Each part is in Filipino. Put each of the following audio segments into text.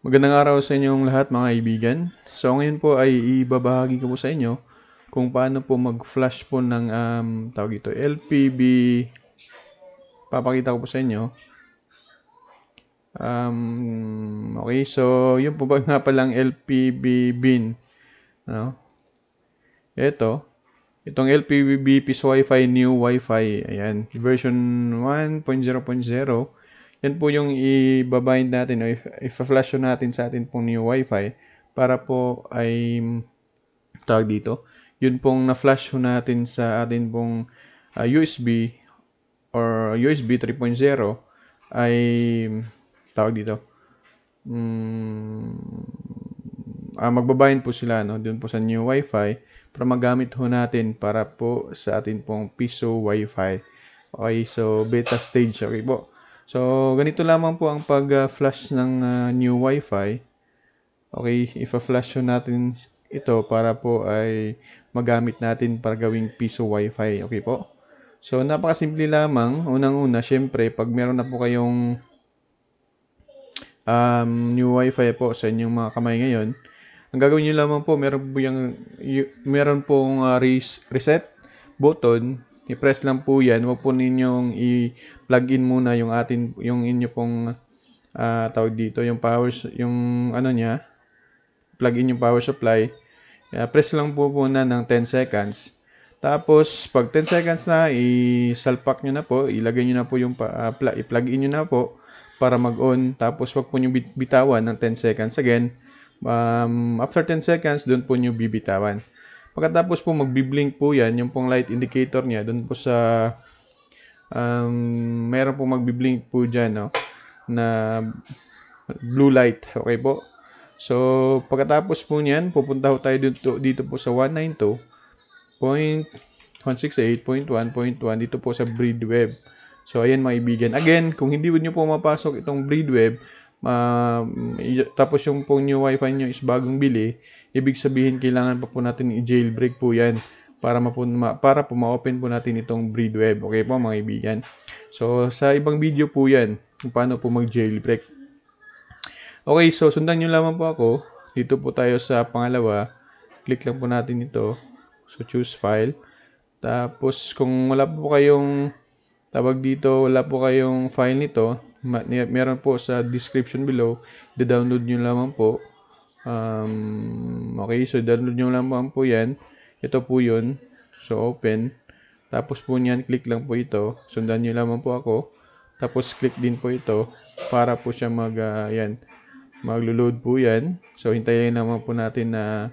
Magandang araw sa inyong lahat mga kaibigan. So ngayon po ay ibabahagi ko po sa inyo kung paano po mag-flash po ng tawag dito LPB. Papakita ko po sa inyo. Okay, so yun po ba nga palang LPB bin. Ano? Itong LPB Peace Wi-Fi New Wi-Fi. Ayan, version 1.0.0. Yan po yung i-bind natin o i-flash natin sa atin pong new Wi-Fi para po ay tawag dito. Yun pong na-flash natin sa atin pong USB or USB 3.0 ay tawag dito. Magbabind po sila dun po sa new Wi-Fi para magamit ho natin para po sa atin pong Piso Wi-Fi. Okay, so beta stage. Okay po. So, ganito lamang po ang pag-flash ng new Wi-Fi. Okay, ipa-flash natin ito para po ay magamit natin para gawing Piso Wi-Fi. Okay po? So, napakasimple lamang. Unang-una, syempre, pag meron na po kayong new Wi-Fi po sa inyong mga kamay ngayon, ang gagawin nyo lamang po, meron pong reset button. I-press lang po yan. Huwag po ninyong i-plug in muna yung inyo pong tawag dito, yung plug in yung power supply. Press lang po muna ng 10 seconds. Tapos, pag 10 seconds na, isalpak nyo na po, ilagay nyo na po yung i-plug in nyo na po para mag-on. Tapos, wag po nyo bitawan ng 10 seconds again. After 10 seconds, doon po nyo bibitawan. Pagkatapos po magbi-blink po yan, yung pong light indicator niya, doon po sa meron po magbi-blink po dyan, no, na blue light. Okay po? So, pagkatapos po niyan, pupunta ho tayo dito po sa 192.168.1.1 dito po sa Breedweb. So, ayan mga ibigan. Again, kung hindi nyo po mapasok itong Breedweb, tapos yung pong new Wi-Fi nyo is bagong bili, ibig sabihin kailangan pa po natin i-jailbreak po yan para po ma-open po natin itong Breedweb. Okay po mga ibigan. So, sa ibang video po yan, kung paano po mag-jailbreak. Okay, so sundan nyo lamang po ako. Dito po tayo sa pangalawa. Click lang po natin ito. So, choose file. Tapos, kung wala po kayong wala po kayong file nito, meron po sa description below, i-download nyo lamang po. Okay, so download nyo lamang po yan. Ito po yun. So, open. Tapos po niyan, click lang po ito. Sundan nyo lamang po ako. Tapos, click din po ito para po siya maglo-load po yan. So, hintayin naman po natin na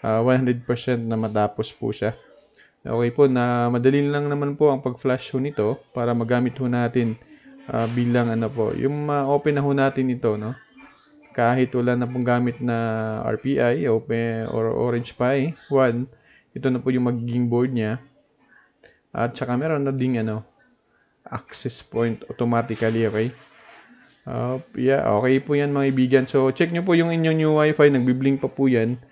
100% na matapos po siya. Okay po, na madali lang naman po ang pag-flash ho nito para magamit ho natin bilang yung ma-open na ho natin ito, no? Kahit wala na pong gamit na RPI or Orange Pi 1, ito na po yung magiging board niya. At saka meron na ding access point automatically, okay? Okay po yan mga ibigan. So, check nyo po yung inyong new Wi-Fi, nagbi-blink pa po yan.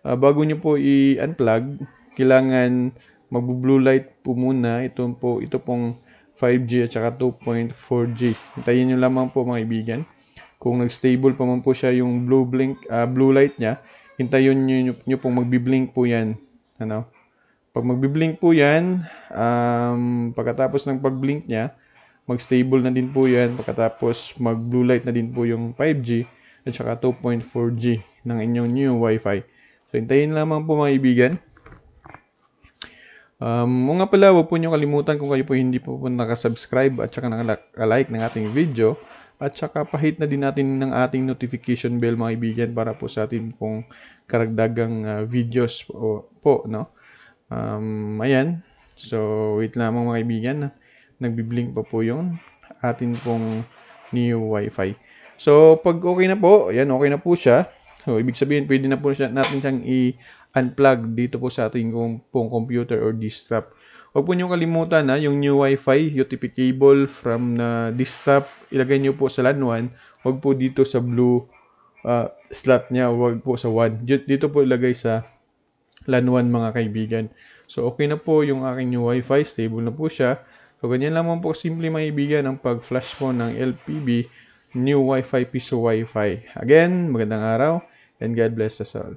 Bago nyo po i-unplug, kailangan magbo-blue light po muna. Ito pong 5G at saka 2.4G. Hintayin nyo lamang po mga ibigan. Kung nag-stable pa man po siya yung blue light niya, hintayin nyo pong magbi-blink po yan. Pag magbi-blink po yan, pagkatapos ng pag-blink niya, mag-stable na din po yan. Pagkatapos mag-blue light na din po yung 5G at saka 2.4G ng inyong new Wi-Fi. So, hintayin lamang po mga ibigan. Mga pala, huwag po nyo kalimutan kung kayo po hindi po nakasubscribe at saka nakalike ng ating video. At saka pahit na din natin ng ating notification bell mga ibigan para po sa atin pong karagdagang videos po, no? Ayan. So, wait lamang mga ibigan. Nagbi-blink pa po yung atin pong new Wi-Fi. So, pag okay na po, ayan, okay na po siya. So, ibig sabihin, pwede na po natin siyang i-unplug dito po sa ating pong computer or disk top. Huwag po nyo kalimutan yung new Wi-Fi, UTP cable from disk top, ilagay nyo po sa LAN 1. Huwag po dito sa blue slot niya, huwag po sa 1. Dito po ilagay sa LAN 1 mga kaibigan. So, okay na po yung aking new Wi-Fi, stable na po siya. So, ganyan lamang po simple mga kaibigan ang pag-flash po ng LPB new Wi-Fi Piso Wi-Fi. Again, magandang araw and God bless us all.